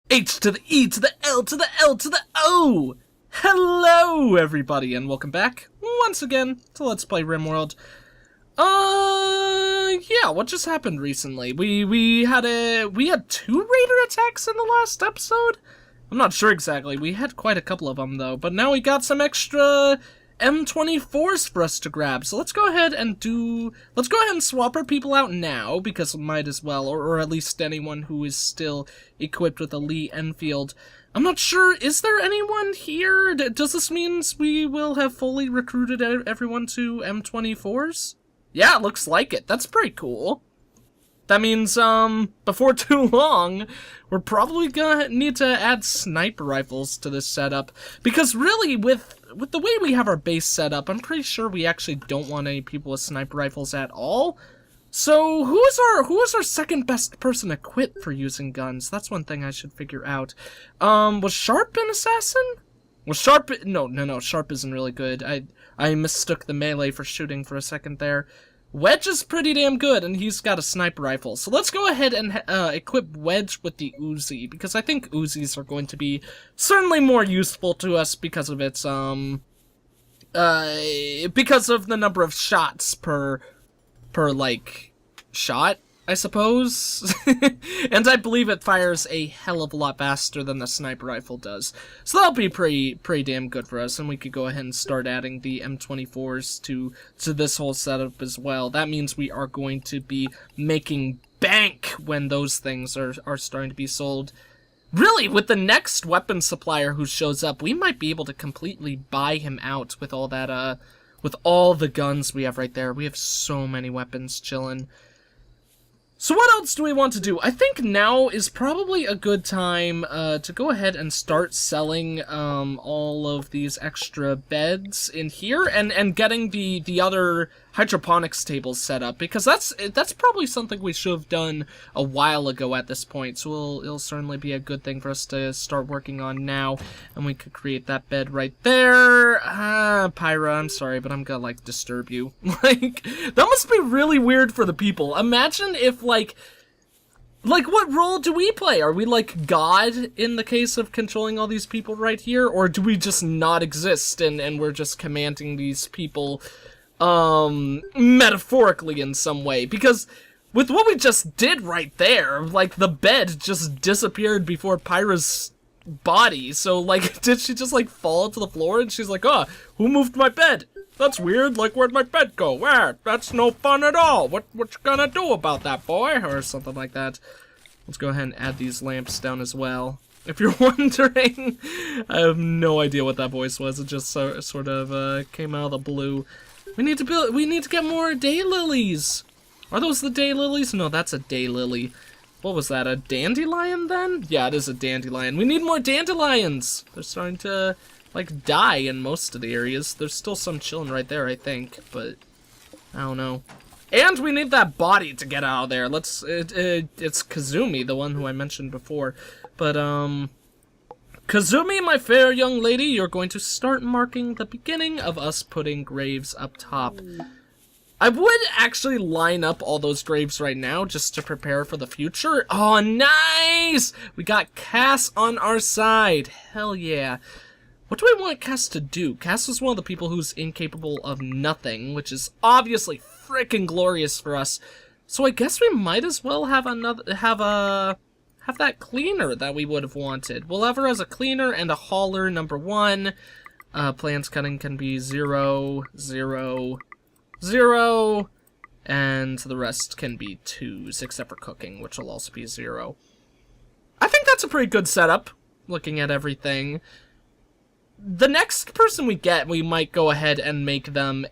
H to the E to the L to the L to the O! Hello, everybody, and welcome back once again to Let's Play RimWorld. Yeah, what just happened recently? We had 2 raider attacks in the last episode? I'm not sure exactly. We had quite a couple of them, though, but now we got some extra M24s for us to grab. So let's go ahead and swap our people out now, because we might as well, or at least anyone who is still equipped with a Lee Enfield. I'm not sure, is there anyone here? Does this mean we will have fully recruited everyone to M24s? Yeah, looks like it. That's pretty cool. That means, before too long, we're probably gonna need to add sniper rifles to this setup. Because really, with the way we have our base set up, I'm pretty sure we actually don't want any people with sniper rifles at all. So, who is our second best person equipped for using guns? That's one thing I should figure out. Was Sharp an assassin? Was Sharp... No, Sharp isn't really good. I mistook the melee for shooting for a second there. Wedge is pretty damn good, and he's got a sniper rifle. So let's go ahead and equip Wedge with the Uzi, because I think Uzis are going to be certainly more useful to us because of its, because of the number of shots per like, shot, I suppose. And I believe it fires a hell of a lot faster than the sniper rifle does. So that'll be pretty damn good for us, and we could go ahead and start adding the M24s to this whole setup as well. That means we are going to be making bank when those things are starting to be sold. Really, with the next weapon supplier who shows up, we might be able to completely buy him out with all that, with all the guns we have right there. We have so many weapons chilling. So what else do we want to do? I think now is probably a good time to go ahead and start selling all of these extra beds in here and getting the other hydroponics tables set up, because that's probably something we should have done a while ago at this point. So it'll certainly be a good thing for us to start working on now, and we could create that bed right there. Pyra, I'm sorry, but I'm gonna like disturb you. Like, that must be really weird for the people. Imagine if like what role do we play? Are we like God in the case of controlling all these people right here, or do we just not exist and we're just commanding these people metaphorically in some way? Because with what we just did right there, like, the bed just disappeared before Pyra's body. So, like, did she just, like, fall to the floor and she's like, oh, who moved my bed? That's weird, like, where'd my bed go? Where? That's no fun at all. What you gonna do about that, boy? Or something like that. Let's go ahead and add these lamps down as well. If you're wondering, I have no idea what that voice was. It just sort of came out of the blue. We need to get more daylilies. Are those the daylilies? No, that's a daylily. What was that, a dandelion then? Yeah, it is a dandelion. We need more dandelions. They're starting to, like, die in most of the areas. There's still some chilling right there, I think, but I don't know. And we need that body to get out of there. It's Kazumi, the one who I mentioned before. But, Kazumi, my fair young lady, you're going to start marking the beginning of us putting graves up top. I would actually line up all those graves right now just to prepare for the future. Oh, nice! We got Cass on our side. Hell yeah. What do I want Cass to do? Cass is one of the people who's incapable of nothing, which is obviously freaking glorious for us. So I guess we might as well have that cleaner that we would have wanted. We'll have her as a cleaner and a hauler, number 1. Plants cutting can be 0, 0, 0, and the rest can be 2s, except for cooking, which will also be 0. I think that's a pretty good setup, looking at everything. The next person we get, we might go ahead and make them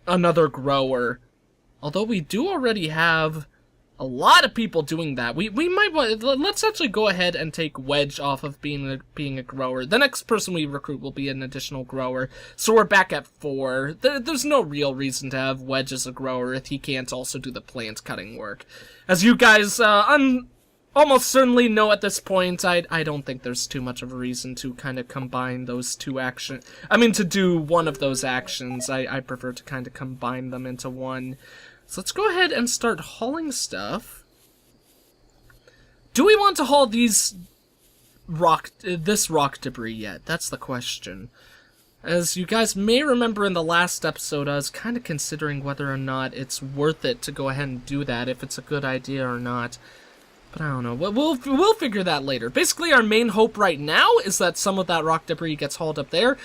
another grower. Although we do already have a lot of people doing that. We might want, let's actually go ahead and take Wedge off of being a grower. The next person we recruit will be an additional grower. So we're back at 4. There's no real reason to have Wedge as a grower if he can't also do the plant cutting work. As you guys almost certainly know at this point, I don't think there's too much of a reason to kind of combine those two actions. I mean, to do one of those actions. I prefer to kind of combine them into one. So let's go ahead and start hauling stuff. Do we want to haul this rock debris yet? That's the question. As you guys may remember in the last episode, I was kind of considering whether or not it's worth it to go ahead and do that, if it's a good idea or not. But I don't know. We'll figure that later. Basically, our main hope right now is that some of that rock debris gets hauled up there.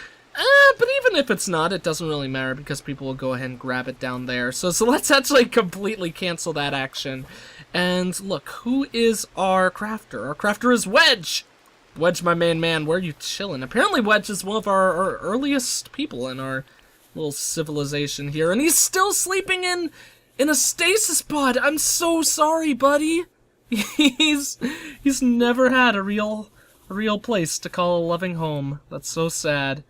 But even if it's not, it doesn't really matter because people will go ahead and grab it down there. So let's actually completely cancel that action. And look, who is our crafter? Our crafter is Wedge! Wedge, my main man, where are you chilling? Apparently Wedge is one of our earliest people in our little civilization here, and he's still sleeping in a stasis pod. I'm so sorry, buddy. He's never had a real place to call a loving home. That's so sad.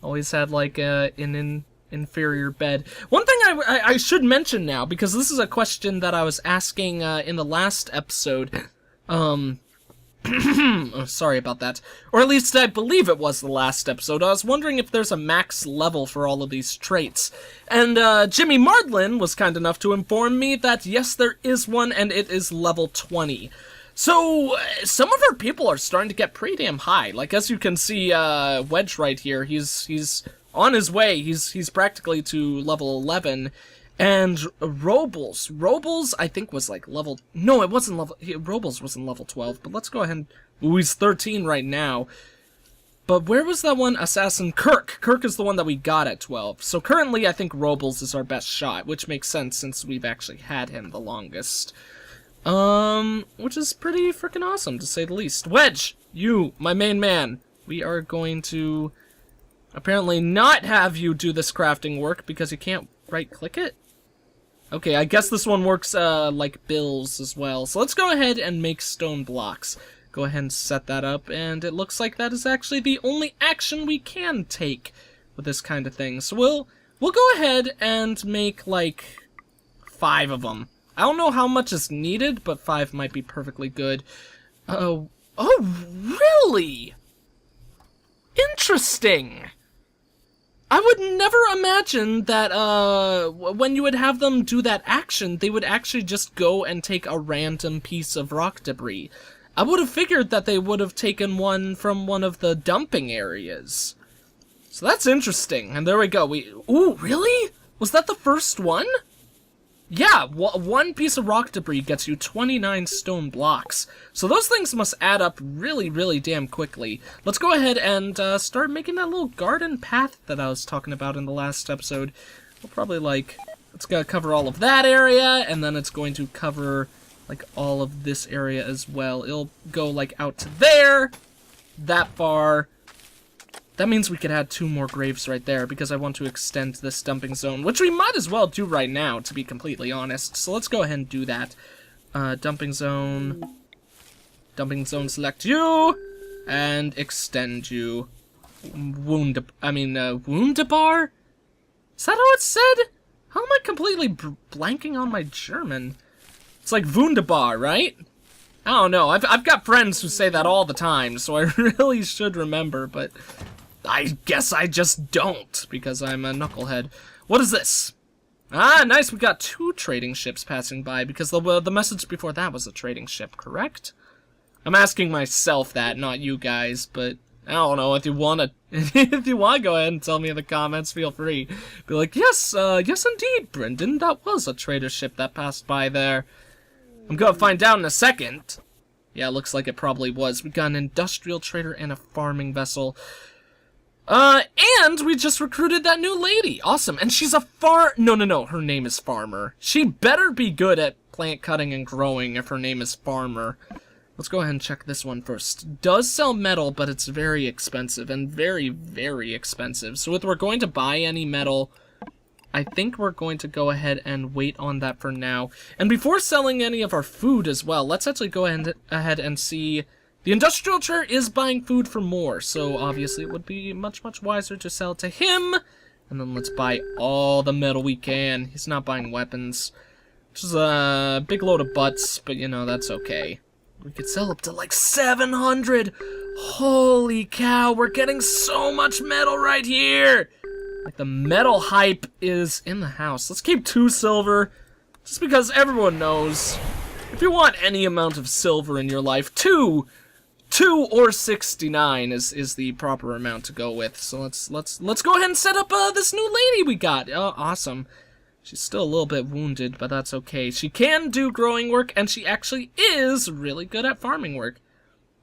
Always had like an inferior bed. One thing I should mention now, because this is a question that I was asking in the last episode. Oh, sorry about that. Or at least I believe it was the last episode. I was wondering if there's a max level for all of these traits. And Jimmy Mardlin was kind enough to inform me that yes, there is one, and it is level 20. So, some of our people are starting to get pretty damn high. Like, as you can see, Wedge right here, he's on his way. He's practically to level 11. And Robles, I think, was like level... No, it wasn't level... Robles wasn't level 12, but let's go ahead and... Ooh, he's 13 right now. But where was that one? Assassin Kirk. Kirk is the one that we got at 12. So currently, I think Robles is our best shot, which makes sense since we've actually had him the longest. Which is pretty freaking awesome, to say the least. Wedge, you, my main man, we are going to apparently not have you do this crafting work because you can't right-click it. Okay, I guess this one works, like bills as well. So let's go ahead and make stone blocks. Go ahead and set that up, and it looks like that is actually the only action we can take with this kind of thing. So we'll go ahead and make, like, 5 of them. I don't know how much is needed, but 5 might be perfectly good. Oh, really? Interesting! I would never imagine that, when you would have them do that action, they would actually just go and take a random piece of rock debris. I would have figured that they would have taken one from one of the dumping areas. So that's interesting, and there we go. Ooh, really? Was that the first one? Yeah, one piece of rock debris gets you 29 stone blocks. So those things must add up really, really damn quickly. Let's go ahead and start making that little garden path that I was talking about in the last episode. We'll probably, like, it's going to cover all of that area, and then it's going to cover, like, all of this area as well. It'll go, like, out to there, that far. That means we could add 2 more graves right there, because I want to extend this dumping zone, which we might as well do right now, to be completely honest. So let's go ahead and do that. Dumping zone, select you, and extend you. Wunderbar? Is that how it's said? How am I completely blanking on my German? It's like wunderbar, right? I don't know. I've got friends who say that all the time, so I really should remember, but I guess I just don't, because I'm a knucklehead. What is this? Ah, nice, we got 2 trading ships passing by, because the message before that was a trading ship, correct? I'm asking myself that, not you guys, but I don't know, if you wanna go ahead and tell me in the comments, feel free. Be like, yes indeed, Brendan, that was a trader ship that passed by there. I'm gonna find out in a second. Yeah, looks like it probably was. We got an industrial trader and a farming vessel. And we just recruited that new lady. Awesome. And she's a No, her name is Farmer. She better be good at plant cutting and growing if her name is Farmer. Let's go ahead and check this one first. Does sell metal, but it's very expensive, and very, very expensive. So if we're going to buy any metal, I think we're going to go ahead and wait on that for now. And before selling any of our food as well, let's actually go ahead and see. The industrial trader is buying food for more, so obviously it would be much, much wiser to sell to him. And then let's buy all the metal we can. He's not buying weapons, which is a big load of butts, but you know, that's okay. We could sell up to like 700. Holy cow, we're getting so much metal right here. Like, the metal hype is in the house. Let's keep 2 silver, just because everyone knows if you want any amount of silver in your life, 2 or 69 is the proper amount to go with. So let's go ahead and set up this new lady we got. Awesome. She's still a little bit wounded, but that's okay. She can do growing work, and she actually is really good at farming work.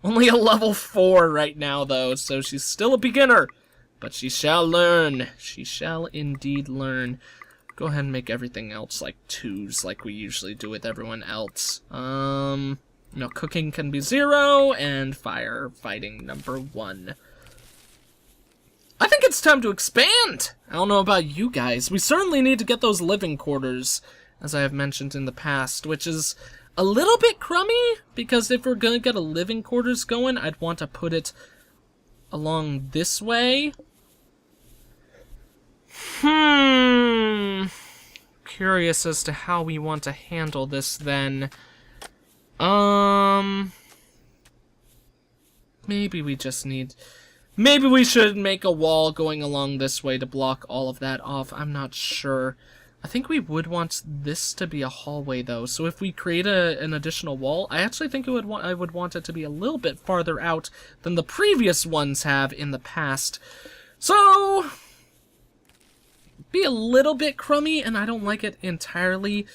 Only a level 4 right now, though, so she's still a beginner. But she shall learn. She shall indeed learn. Go ahead and make everything else like 2s, like we usually do with everyone else. No, cooking can be 0, and firefighting number 1. I think it's time to expand! I don't know about you guys. We certainly need to get those living quarters, as I have mentioned in the past, which is a little bit crummy, because if we're gonna get a living quarters going, I'd want to put it along this way. Curious as to how we want to handle this then. Maybe we just need... Maybe we should make a wall going along this way to block all of that off. I'm not sure. I think we would want this to be a hallway, though. So if we create an additional wall, I actually think I would want it to be a little bit farther out than the previous ones have in the past. So... be a little bit crummy, and I don't like it entirely.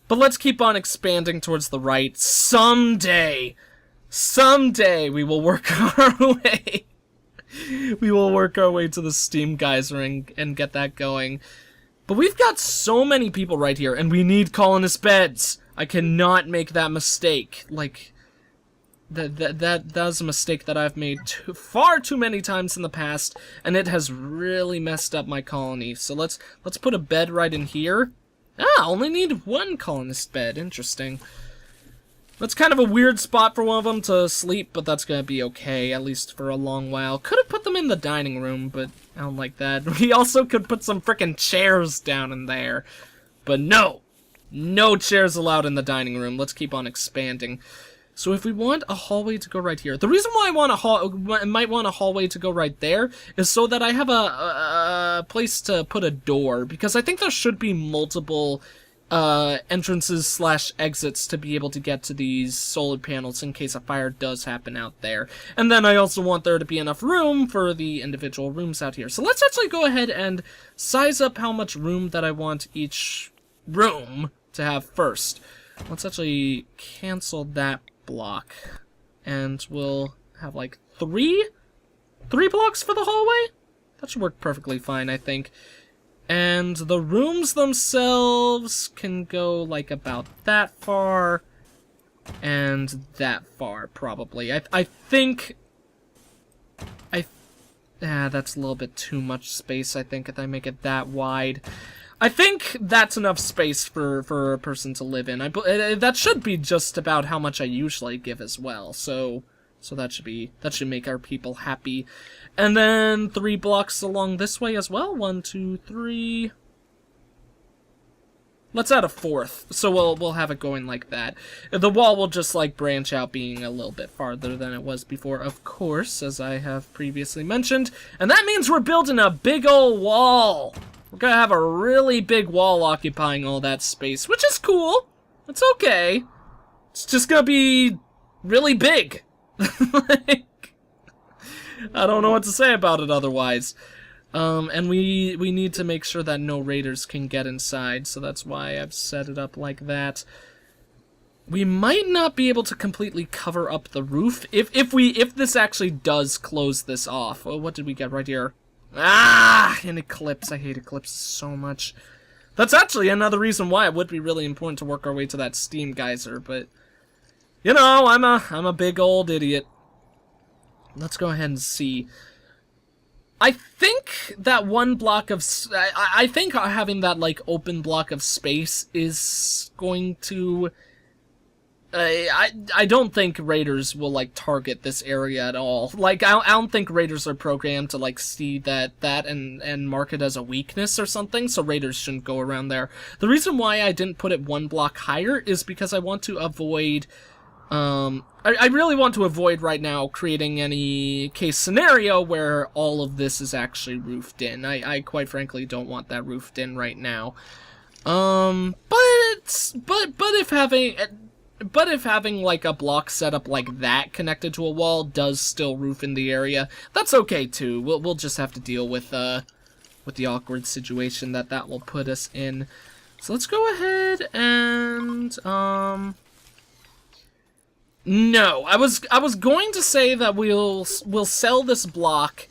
But let's keep on expanding towards the right. Someday we will work our way. We will work our way to the steam geyser and get that going. But we've got so many people right here, and we need colonist beds. I cannot make that mistake. Like, that's a mistake that I've made far too many times in the past, and it has really messed up my colony. So let's put a bed right in here. Only need 1 colonist bed. Interesting. That's kind of a weird spot for one of them to sleep, but that's gonna be okay, at least for a long while. Could have put them in the dining room, but I don't like that. We also could put some frickin' chairs down in there. But no! No chairs allowed in the dining room. Let's keep on expanding. So if we want a hallway to go right here, the reason why I might want a hallway to go right there is so that I have a place to put a door, because I think there should be multiple entrances / exits to be able to get to these solar panels in case a fire does happen out there. And then I also want there to be enough room for the individual rooms out here. So let's actually go ahead and size up how much room that I want each room to have first. Let's actually cancel that block, and we'll have like 3 blocks for the hallway. That should work perfectly fine, I think. And the rooms themselves can go like about that far and that far, probably. I think that's a little bit too much space, I think, if I make it that wide. I think that's enough space for a person to live in. That should be just about how much I usually give as well. So that should make our people happy. And then 3 blocks along this way as well. 1, 2, 3. Let's add a 4th. So we'll have it going like that. The wall will just like branch out, being a little bit farther than it was before, of course, as I have previously mentioned. And that means we're building a big old wall. We're gonna have a really big wall occupying all that space, which is cool. It's okay. It's just gonna be really big. Like, I don't know what to say about it otherwise. And we need to make sure that no raiders can get inside, so that's why I've set it up like that. We might not be able to completely cover up the roof if this actually does close this off. Oh, what did we get right here? An eclipse. I hate eclipses so much. That's actually another reason why it would be really important to work our way to that steam geyser, but you know, I'm a big old idiot. Let's go ahead and see. I think that 1 block of I think having that like open block of space is going to I don't think raiders will like target this area at all. Like I don't think raiders are programmed to like see that and mark it as a weakness or something, so raiders shouldn't go around there. The reason why I didn't put it 1 block higher is because I want to avoid I really want to avoid right now creating any case scenario where all of this is actually roofed in. I quite frankly don't want that roofed in right now. But if having But if having, like, a block set up like that connected to a wall does still roof in the area, that's okay, too. We'll just have to deal with the awkward situation that will put us in. So let's go ahead and, no, I was going to say that we'll sell this block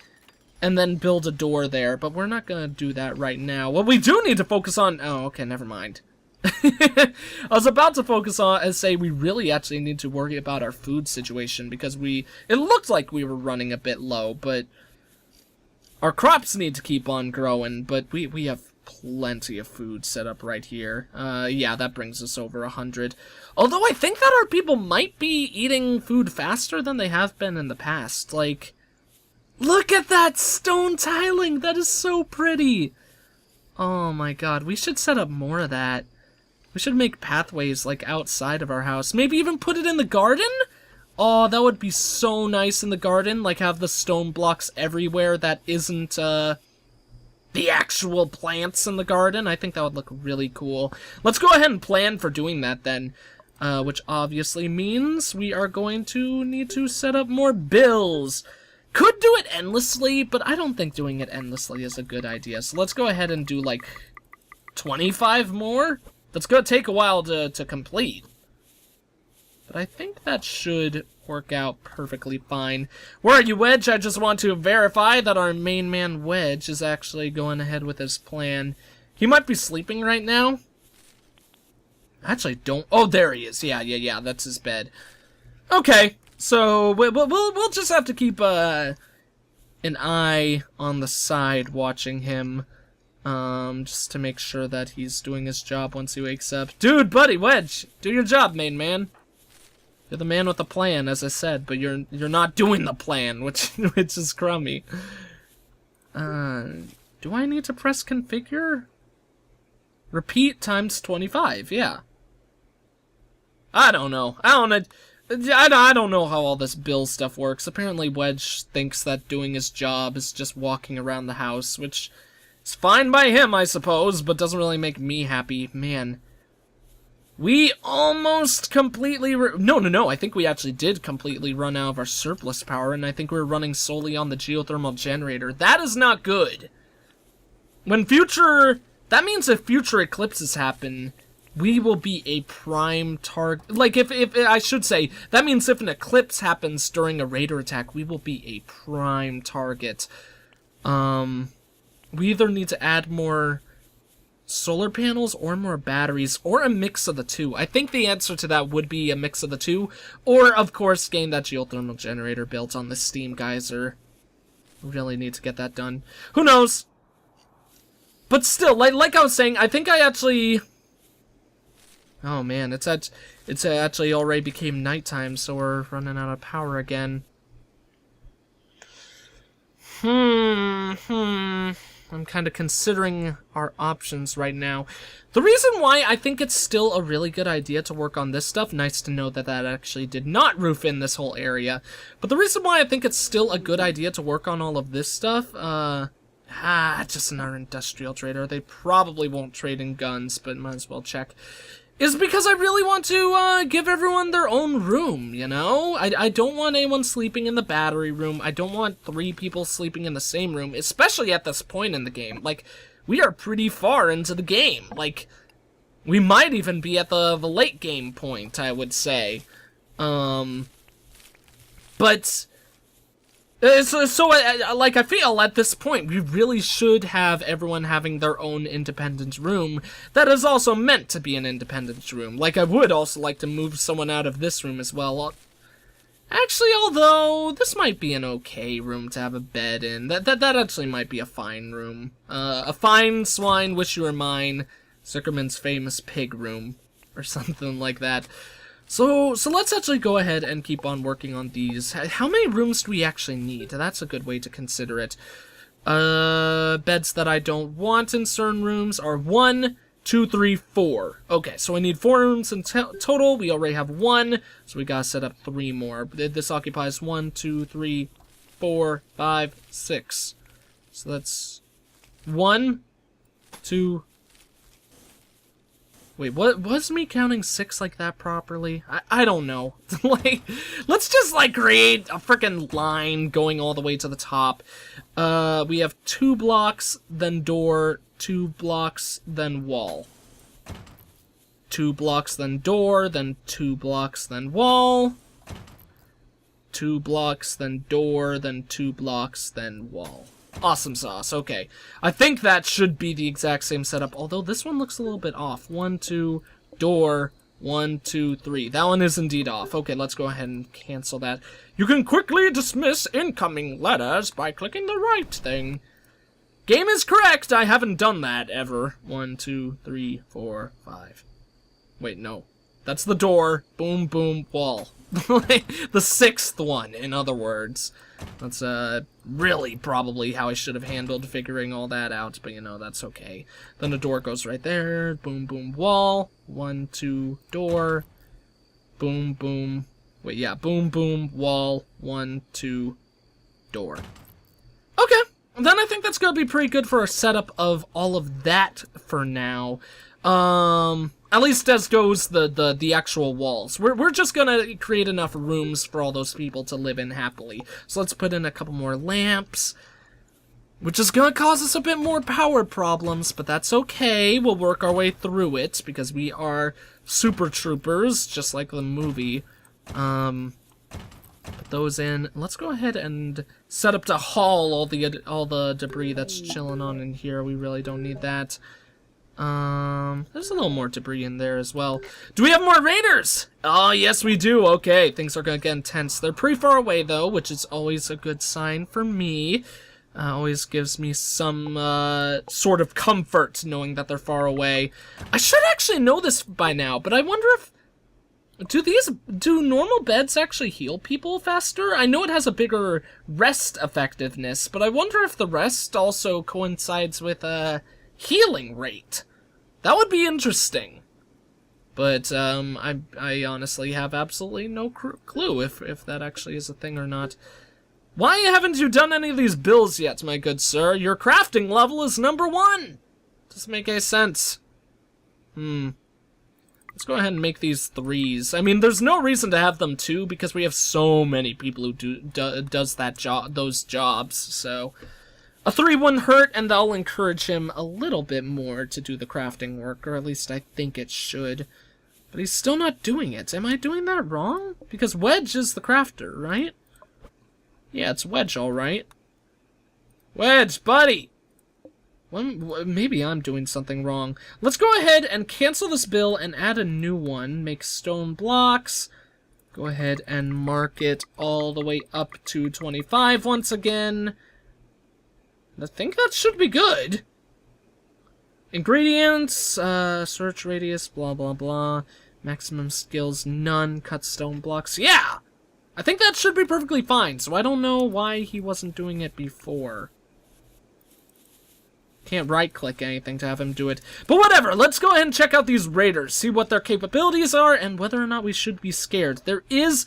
and then build a door there, but we're not gonna do that right now. What we do need to focus on... Oh, okay, never mind. I was about to focus on and say we really actually need to worry about our food situation, because it looked like we were running a bit low, but our crops need to keep on growing, but we have plenty of food set up right here. Yeah, that brings us over 100. Although I think that our people might be eating food faster than they have been in the past. Like, look at that stone tiling! That is so pretty! Oh my god, we should set up more of that. We should make pathways, like, outside of our house. Maybe even put it in the garden? Oh, that would be so nice in the garden. Like, have the stone blocks everywhere that isn't, the actual plants in the garden. I think that would look really cool. Let's go ahead and plan for doing that then. Which obviously means we are going to need to set up more bills. Could do it endlessly, but I don't think doing it endlessly is a good idea. So let's go ahead and do, like, 25 more? That's gonna take a while to complete. But I think that should work out perfectly fine. Where are you, Wedge? I just want to verify that our main man, Wedge, is actually going ahead with his plan. He might be sleeping right now. Actually, don't... Oh, there he is. Yeah, that's his bed. Okay, so we'll just have to keep an eye on the side watching him. Just to make sure that he's doing his job once he wakes up. Dude, buddy, Wedge, do your job, main man. You're the man with the plan, as I said, but you're not doing the plan, which is crummy. Do I need to press configure? Repeat times 25, yeah. I don't know. I don't know how all this bill stuff works. Apparently Wedge thinks that doing his job is just walking around the house, which is fine by him, I suppose, but doesn't really make me happy. Man. We almost completely... No, I think we actually did completely run out of our surplus power, and I think we're running solely on the geothermal generator. That is not good. When future... That means if future eclipses happen, we will be a prime target. Like, if I should say, that means if an eclipse happens during a raider attack, we will be a prime target. We either need to add more solar panels or more batteries, or a mix of the two. I think the answer to that would be a mix of the two, or, of course, getting that geothermal generator built on the steam geyser. We really need to get that done. Who knows? But still, like I was saying, I think I actually... Oh man, it's actually already became nighttime, so we're running out of power again. I'm kind of considering our options right now. The reason why I think it's still a really good idea to work on this stuff, nice to know that that actually did not roof in this whole area, but the reason why I think it's still a good idea to work on all of this stuff, just another industrial trader. They probably won't trade in guns, but might as well check. Is because I really want to give everyone their own room, you know? I don't want anyone sleeping in the battery room. I don't want 3 people sleeping in the same room, especially at this point in the game. Like, we are pretty far into the game. Like, we might even be at the late game point, I would say. But... like, I feel at this point, we really should have everyone having their own independent room that is also meant to be an independent room. Like, I would also like to move someone out of this room as well. Actually, although, this might be an okay room to have a bed in. That actually might be a fine room. A fine swine, wish you were mine, Zuckerman's famous pig room, or something like that. So let's actually go ahead and keep on working on these. How many rooms do we actually need? That's a good way to consider it. Beds that I don't want in certain rooms are 1, 2, 3, 4. Okay, so we need 4 rooms in total. We already have 1, so we gotta set up 3 more. This occupies 1, 2, 3, 4, 5, 6. So that's 1, 2, Wait, what was me counting 6 like that properly? I don't know. Like, let's just like create a freaking line going all the way to the top. We have 2 blocks, then door, 2 blocks, then wall. 2 blocks, then door, then 2 blocks, then wall. 2 blocks, then door, then 2 blocks, then wall. Awesome sauce. Okay. I think that should be the exact same setup, although this one looks a little bit off. 1, 2, door, 1, 2, 3. That one is indeed off. Okay, let's go ahead and cancel that. You can quickly dismiss incoming letters by clicking the right thing. Game is correct. I haven't done that ever. 1, 2, 3, 4, 5. Wait, no. That's the door. Boom, boom, wall. The 6th one, in other words. That's really probably how I should have handled figuring all that out, but you know, that's okay. Then the door goes right there. Boom, boom, wall. 1, 2, door. Boom, boom. Wait, yeah, boom, boom, wall. 1, 2, door. Okay, then I think that's gonna be pretty good for a setup of all of that for now. At least as goes the actual walls. We're just gonna create enough rooms for all those people to live in happily. So let's put in a couple more lamps, which is gonna cause us a bit more power problems, but that's okay. We'll work our way through it because we are super troopers, just like the movie. Put those in. Let's go ahead and set up to haul all the debris that's chilling on in here. We really don't need that. There's a little more debris in there as well. Do we have more raiders? Oh, yes, we do. Okay, things are gonna get intense. They're pretty far away, though, which is always a good sign for me. Always gives me some, sort of comfort knowing that they're far away. I should actually know this by now, but I wonder if... Do normal beds actually heal people faster? I know it has a bigger rest effectiveness, but I wonder if the rest also coincides with, healing rate. That would be interesting. But, I honestly have absolutely no clue if that actually is a thing or not. Why haven't you done any of these builds yet, my good sir? Your crafting level is number 1! Doesn't make any sense. Let's go ahead and make these 3s. I mean, there's no reason to have them 2 because we have so many people who does those jobs, so... A 3 wouldn't hurt, and that'll encourage him a little bit more to do the crafting work, or at least I think it should. But he's still not doing it. Am I doing that wrong? Because Wedge is the crafter, right? Yeah, it's Wedge, alright. Wedge, buddy! Well, maybe I'm doing something wrong. Let's go ahead and cancel this bill and add a new one. Make stone blocks. Go ahead and mark it all the way up to 25 once again. I think that should be good. Ingredients, search radius, blah, blah, blah. Maximum skills, none. Cut stone blocks. Yeah! I think that should be perfectly fine, so I don't know why he wasn't doing it before. Can't right-click anything to have him do it. But whatever, let's go ahead and check out these raiders, see what their capabilities are, and whether or not we should be scared. There is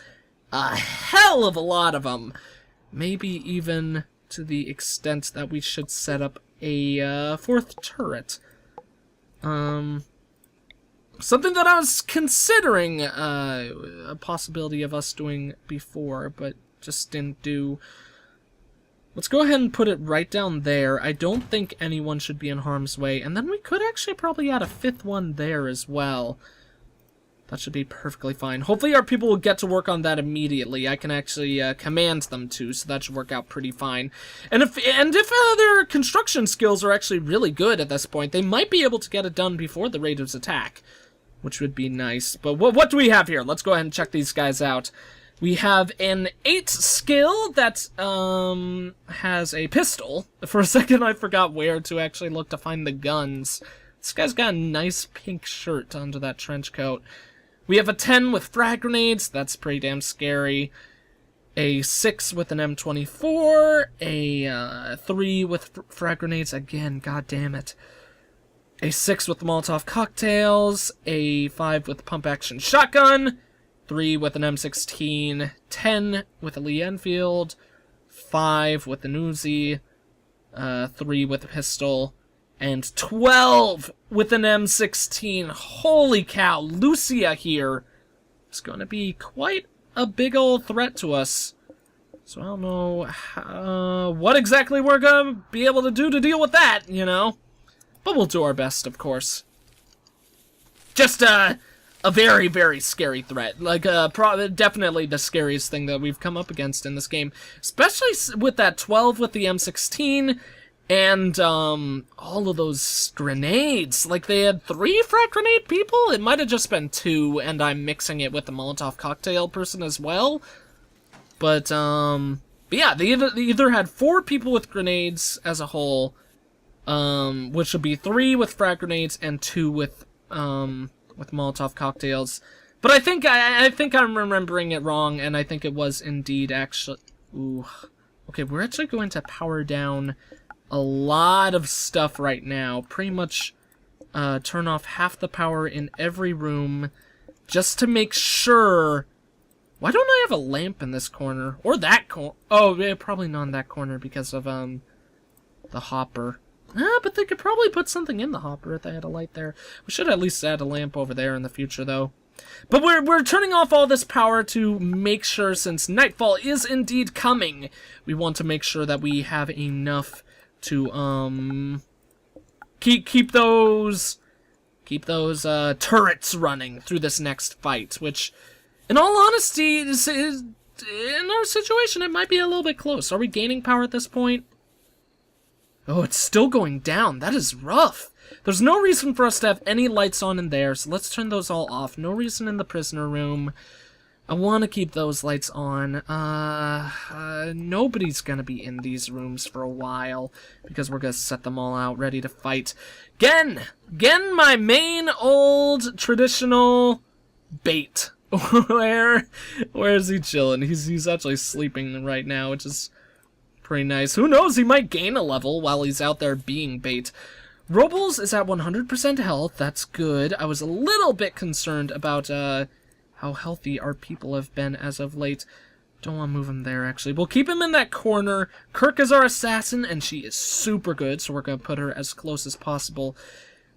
a hell of a lot of them. Maybe even... to the extent that we should set up a 4th turret. Something that I was considering a possibility of us doing before, but just didn't do. Let's go ahead and put it right down there. I don't think anyone should be in harm's way, and then we could actually probably add a 5th one there as well. That should be perfectly fine. Hopefully our people will get to work on that immediately. I can actually command them to, so that should work out pretty fine. And if their construction skills are actually really good at this point, they might be able to get it done before the raiders attack, which would be nice. But what do we have here? Let's go ahead and check these guys out. We have an 8 skill that has a pistol. For a second I forgot where to actually look to find the guns. This guy's got a nice pink shirt under that trench coat. We have a 10 with frag grenades, that's pretty damn scary. A 6 with an M24, a 3 with frag grenades, again, god damn it. A 6 with Molotov cocktails, a 5 with pump action shotgun, 3 with an M16, 10 with a Lee Enfield, 5 with an Uzi, 3 with a pistol, and 12 with an M16. Holy cow, Lucia here is going to be quite a big old threat to us. So I don't know what exactly we're going to be able to do to deal with that, you know? But we'll do our best, of course. Just a very, very scary threat. Like, definitely the scariest thing that we've come up against in this game. Especially with that 12 with the M16 and all of those grenades. Like, they had 3 frag grenade people? It might have just been 2, and I'm mixing it with the Molotov cocktail person as well. But yeah, they either had 4 people with grenades as a whole, which would be 3 with frag grenades and 2 with Molotov cocktails. But I think I'm remembering it wrong, and I think it was indeed actually... Ooh. Okay, we're actually going to power down a lot of stuff right now. Pretty much turn off half the power in every room, just to make sure... Why don't I have a lamp in this corner? Or that corner? Oh, yeah, probably not in that corner because of, the hopper. But they could probably put something in the hopper if they had a light there. We should at least add a lamp over there in the future, though. But we're turning off all this power to make sure, since nightfall is indeed coming, we want to make sure that we have enough to, keep those turrets running through this next fight, which... In all honesty, in our situation, it might be a little bit close. Are we gaining power at this point? Oh, it's still going down. That is rough. There's no reason for us to have any lights on in there, so let's turn those all off. No reason in the prisoner room. I want to keep those lights on. Nobody's going to be in these rooms for a while, because we're going to set them all out ready to fight. Gen, my main old traditional bait. Where is he chilling? He's actually sleeping right now, which is pretty nice. Who knows? He might gain a level while he's out there being bait. Robles is at 100% health. That's good. I was a little bit concerned about how healthy our people have been as of late. Don't want to move him there, actually. We'll keep him in that corner. Kirk is our assassin, and she is super good, so we're going to put her as close as possible.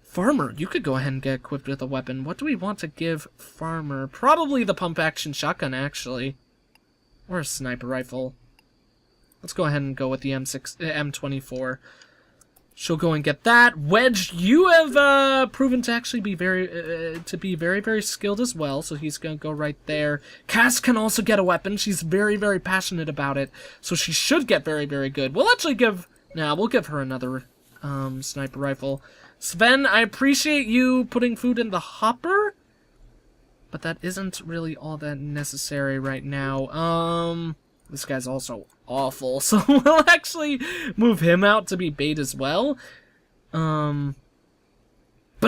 Farmer, you could go ahead and get equipped with a weapon. What do we want to give Farmer? Probably the pump-action shotgun, actually. Or a sniper rifle. Let's go ahead and go with the M24. She'll go and get that. Wedge, you have proven to actually be very, very skilled as well, so he's going to go right there. Cass can also get a weapon. She's very, very passionate about it, so she should get very, very good. We'll actually give... Nah, we'll give her another sniper rifle. Sven, I appreciate you putting food in the hopper, but that isn't really all that necessary right now. This guy's also awful, so we'll actually move him out to be bait as well. But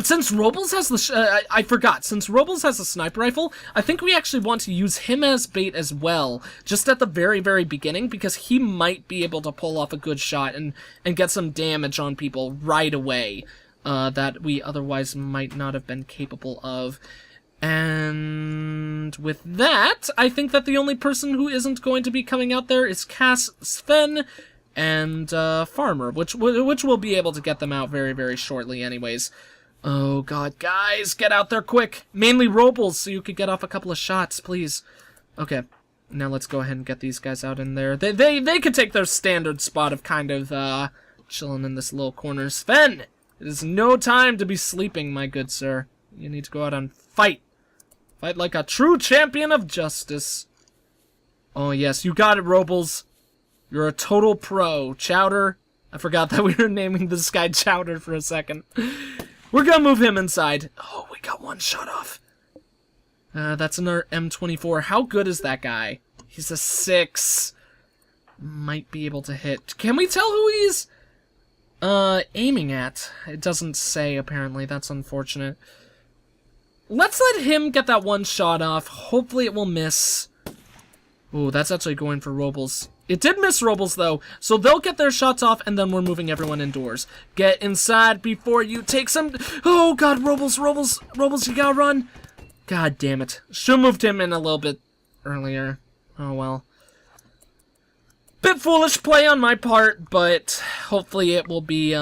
since Robles has the... I forgot. Since Robles has a sniper rifle, I think we actually want to use him as bait as well, just at the very, very beginning, because he might be able to pull off a good shot and get some damage on people right away. That we otherwise might not have been capable of. And with that, I think that the only person who isn't going to be coming out there is Cass, Sven, and Farmer, which will be able to get them out very, very shortly anyways. Oh god, guys, get out there quick! Mainly Robles, so you could get off a couple of shots, please. Okay, now let's go ahead and get these guys out in there. They could take their standard spot of kind of, chilling in this little corner. Sven! It is no time to be sleeping, my good sir. You need to go out and fight. Fight like a true champion of justice. Oh, yes, you got it, Robles. You're a total pro. Chowder. I forgot that we were naming this guy Chowder for a second. We're gonna move him inside. Oh, we got one shot off. That's another M24. How good is that guy? He's a 6. Might be able to hit. Can we tell who he's... aiming at? It doesn't say, apparently. That's unfortunate. Let's let him get that one shot off. Hopefully it will miss. Ooh, that's actually going for Robles. It did miss Robles, though, so they'll get their shots off, and then we're moving everyone indoors. Get inside before you take some... Oh, God, Robles, you gotta run. God damn it. Should've moved him in a little bit earlier. Oh, well. Bit foolish play on my part, but hopefully it will be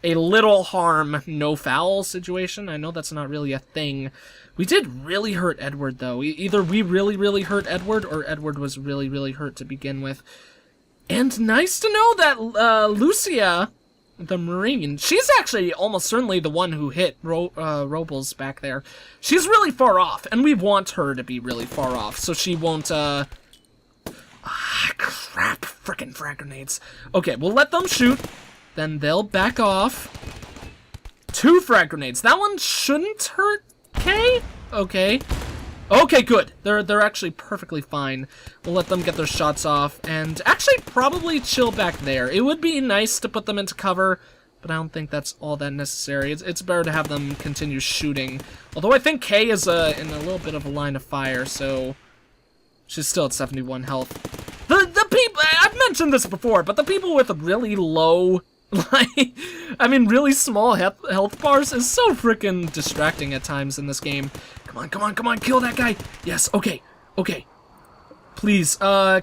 a little harm, no foul situation. I know that's not really a thing. We did really hurt Edward, though. Either we really, really hurt Edward, or Edward was really, really hurt to begin with. And nice to know that Lucia, the Marine, she's actually almost certainly the one who hit Robles back there. She's really far off, and we want her to be really far off, so she won't, crap, frickin' frag grenades. Okay, we'll let them shoot, then they'll back off. 2 frag grenades. That one shouldn't hurt Kay? Okay. Okay, good. They're actually perfectly fine. We'll let them get their shots off, and actually probably chill back there. It would be nice to put them into cover, but I don't think that's all that necessary. It's better to have them continue shooting. Although I think Kay is in a little bit of a line of fire, so she's still at 71 health. The people, I've mentioned this before, but the people with really low, like, I mean, really small health bars is so freaking distracting at times in this game. Come on, come on, come on, kill that guy. Yes, okay, okay. Please,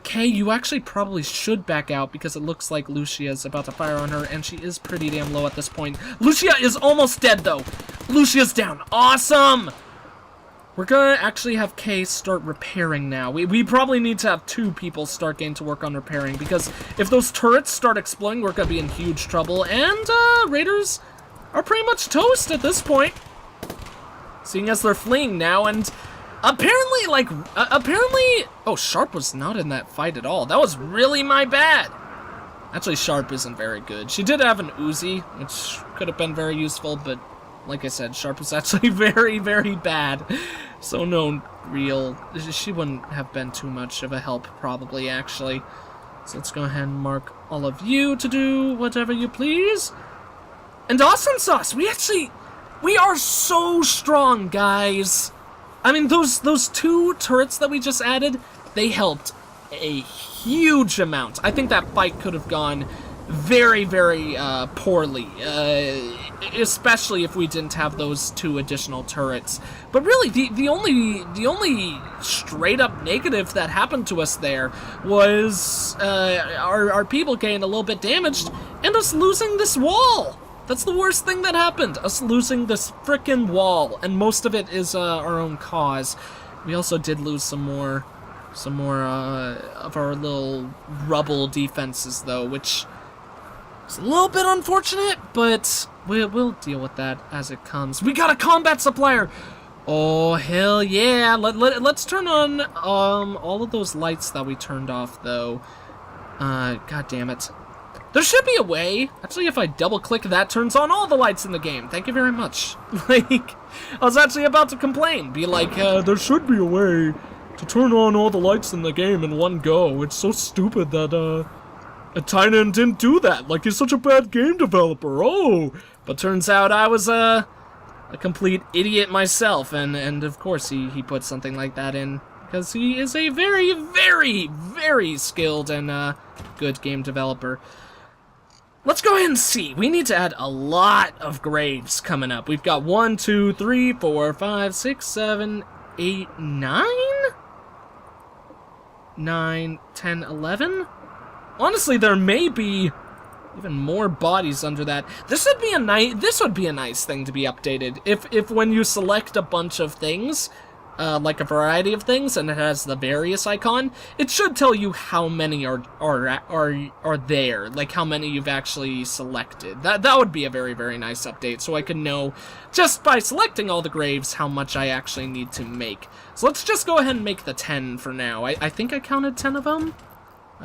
Kay, you actually probably should back out because it looks like Lucia's about to fire on her, and she is pretty damn low at this point. Lucia is almost dead, though. Lucia's down. Awesome! We're gonna actually have Kay start repairing now. We probably need to have 2 people start getting to work on repairing, because if those turrets start exploding, we're gonna be in huge trouble, and, Raiders are pretty much toast at this point. Seeing as they're fleeing now, and apparently, oh, Sharp was not in that fight at all. That was really my bad. Actually, Sharp isn't very good. She did have an Uzi, which could have been very useful, but like I said, Sharp was actually very, very bad. So no real, she wouldn't have been too much of a help, probably, actually. So let's go ahead and mark all of you to do whatever you please. And Awesome Sauce, we are so strong, guys. I mean, those 2 turrets that we just added, they helped a huge amount. I think that fight could have gone very, very poorly, especially if we didn't have those 2 additional turrets. But really, the only straight up negative that happened to us there was our people getting a little bit damaged and us losing this wall. That's the worst thing that happened, us losing this frickin' wall, and most of it is our own cause. We also did lose some more of our little rubble defenses, though, which is a little bit unfortunate, but we'll deal with that as it comes. We got a combat supplier! Oh, hell yeah! Let's turn on all of those lights that we turned off, though. God damn it. There should be a way. Actually, if I double-click, that turns on all the lights in the game. Thank you very much. Like, I was actually about to complain. Be like, there should be a way to turn on all the lights in the game in one go. It's so stupid that, Tynan didn't do that. Like, he's such a bad game developer. Oh! But turns out I was, a complete idiot myself. And of course, he put something like that in. Because he is a very, very, very skilled and, good game developer. Let's go ahead and see. We need to add a lot of graves coming up. We've got 1, 2, 3, 4, 5, 6, 7, 8, 9? 9, 10, 11? Honestly, there may be even more bodies under that. This would be a nice thing to be updated. If when you select a bunch of things, like a variety of things, and it has the various icon, it should tell you how many are there, like how many you've actually selected. That would be a very, very nice update, so I could know, just by selecting all the graves, how much I actually need to make. So let's just go ahead and make the 10 for now. I think I counted 10 of them.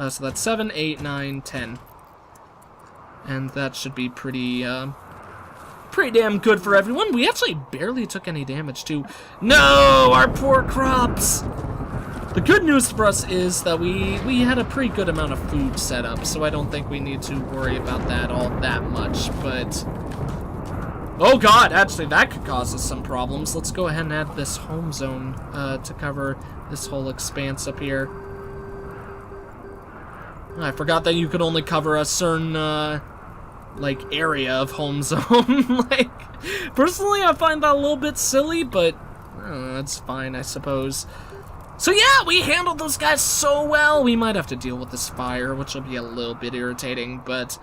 So that's 7, 8, 9, 10. And that should be pretty damn good for everyone. We actually barely took any damage, too. No! Our poor crops! The good news for us is that we had a pretty good amount of food set up, so I don't think we need to worry about that all that much, but... Oh god, actually, that could cause us some problems. Let's go ahead and add this home zone to cover this whole expanse up here. I forgot that you could only cover a certain, like, area of home zone. Like, personally, I find that a little bit silly, but that's fine, I suppose. So yeah, we handled those guys so well. We might have to deal with this fire, which will be a little bit irritating, but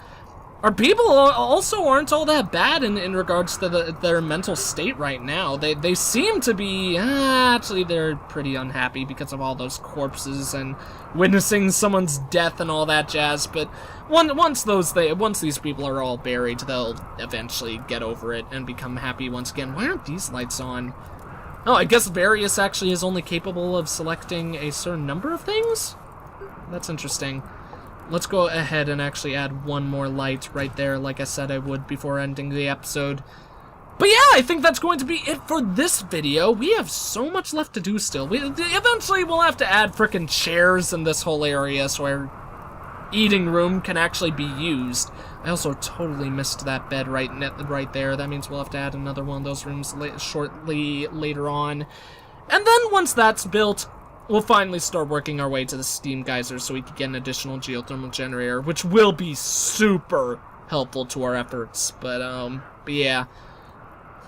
Our people also aren't all that bad in regards to their mental state right now. They seem to be, actually they're pretty unhappy because of all those corpses and witnessing someone's death and all that jazz, but once these people are all buried, they'll eventually get over it and become happy once again. Why aren't these lights on? Oh, I guess Various actually is only capable of selecting a certain number of things? That's interesting. Let's go ahead and actually add one more light right there, like I said I would before ending the episode. But yeah, I think that's going to be it for this video. We have so much left to do still. Eventually we'll have to add frickin' chairs in this whole area so our eating room can actually be used. I also totally missed that bed right there. That means we'll have to add another one of those rooms shortly later on. And then once that's built, we'll finally start working our way to the steam geyser so we can get an additional geothermal generator, which will be super helpful to our efforts. But yeah.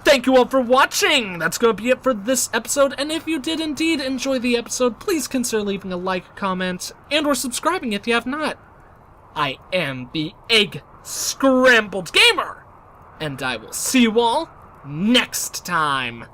Thank you all for watching! That's gonna be it for this episode, and if you did indeed enjoy the episode, please consider leaving a like, comment, and or subscribing if you have not. I am the EggScrambledGamer, and I will see you all next time.